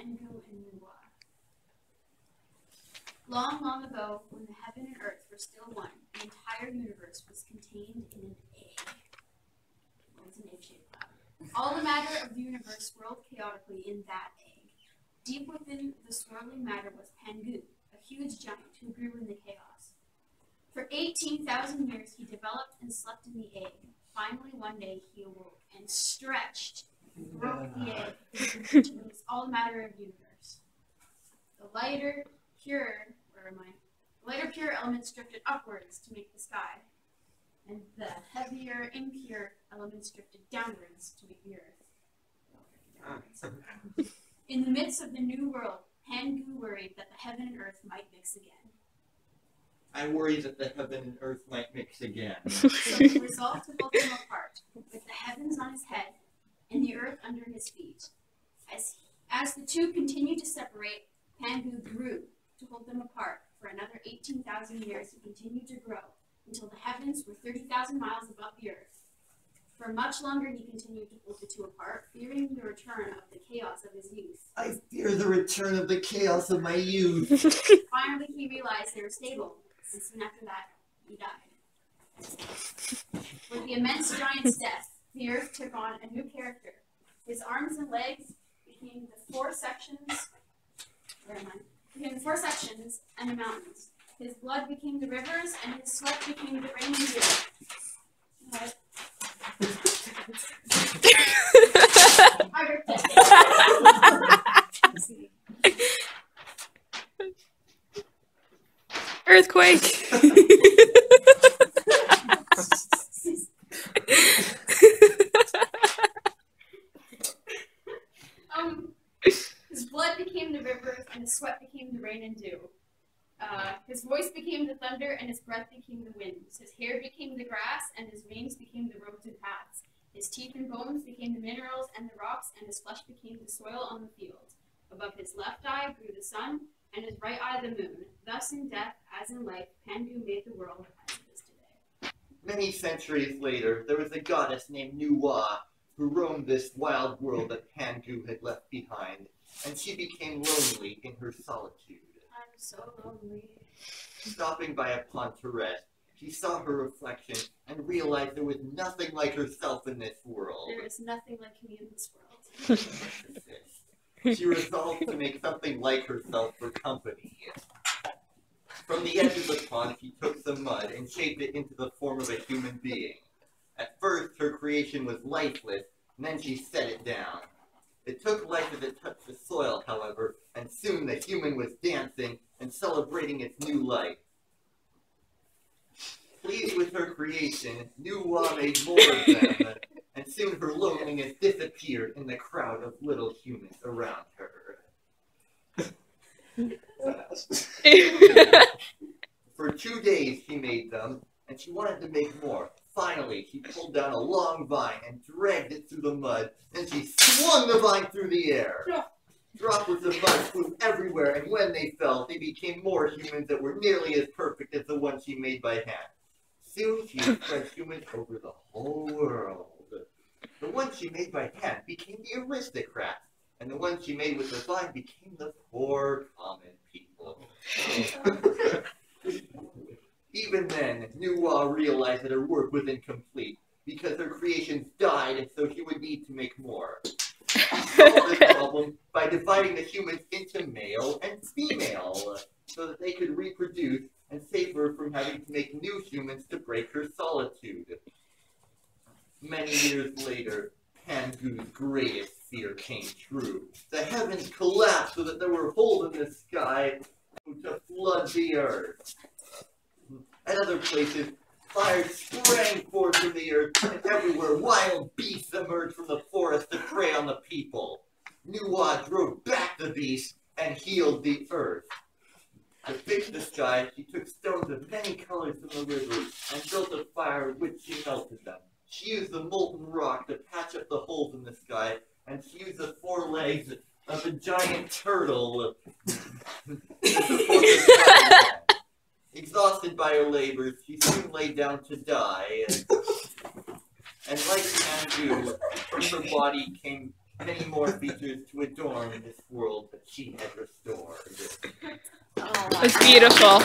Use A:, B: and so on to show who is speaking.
A: Gu and Nuwa. Long, long ago, when the heaven and earth were still one, the entire universe was contained in an egg. Well, it's an egg-shaped cloud. All the matter of the universe swirled chaotically in that egg. Deep within the swirling matter was Gu, a huge giant who grew in the chaos. For 18,000 years, he developed and slept in the egg. Finally, one day, he awoke and stretched, broke the egg to release all the matter of the universe. The lighter, pure elements drifted upwards to make the sky, and the heavier, impure elements drifted downwards to make the earth. In the midst of the new world, Gu worried that the heaven and earth might mix again.
B: I worry that the heaven and earth might mix again.
A: So he resolved to pull them apart, with the heavens on his head and the earth under his feet. As the two continued to separate, Gu grew to hold them apart. For another 18,000 years, he continued to grow, until the heavens were 30,000 miles above the earth. For much longer, he continued to hold the two apart, fearing the return of the chaos of his youth.
B: I fear the return of the chaos of my youth.
A: Finally, he realized they were stable, and soon after that, he died. With the immense giant's death, the earth took on a new character. His arms and legs became the four sections. Became the four sections and the mountains. His blood became the rivers, and his sweat became the rain and dew.
C: Earthquake.
A: His blood became the rivers, and his sweat became the rain and dew. His voice became the thunder, and his breath became the winds. His hair became the grass, and his veins became the roads and paths. His teeth and bones became the minerals and the rocks, and his flesh became the soil on the field. Above his left eye grew the sun, and his right eye the moon. Thus in death, as in life, Gu made the world as it is today.
B: Many centuries later, there was a goddess named Nuwa who roamed this wild world that Gu had left behind, and she became lonely in her solitude.
A: I'm so lonely.
B: Stopping by a pond to rest, she saw her reflection and realized there was nothing like herself in this world.
A: There is nothing like me in this world.
B: She resolved to make something like herself for company. From the edge of the pond, she took some mud and shaped it into the form of a human being. At first, her creation was lifeless, and then she set it down. It took life as it touched the soil, however, and soon the human was dancing and celebrating its new life. Pleased with her creation, Nuwa made more of them, and soon her loneliness disappeared in the crowd of little humans around her. For 2 days she made them, and she wanted to make more. Finally, she pulled down a long vine and dragged it through the mud, and she swung the vine through the air. Droplets of mud flew everywhere, and when they fell, they became more humans that were nearly as perfect as the ones she made by hand. Soon she spread humans over the whole world. The ones she made by hand became the aristocrats, and the ones she made with the vine became the poor, common people. Even then, Nuwa realized that her work was incomplete, because her creations died, and so she would need to make more. She solved this problem by dividing the humans into male and female, so that they could reproduce and save her from having to make new humans to break her solitude. Many years later, Gu's greatest fear came true. The heavens collapsed so that there were holes in the sky to flood the earth. At other places, fire sprang forth from the earth, and everywhere wild beasts emerged from the forest to prey on the people. Nuwa drove back the beasts and healed the earth. To fix the sky, she took stones of many colors from the river and built a fire with which she melted them. She used the molten rock to patch up the holes in the sky, and she used the 4 legs of a giant turtle to support the sky. Exhausted by her labors, she soon lay down to die. And like Gu, from her body came many more features to adorn this world that she has restored.
C: It's beautiful.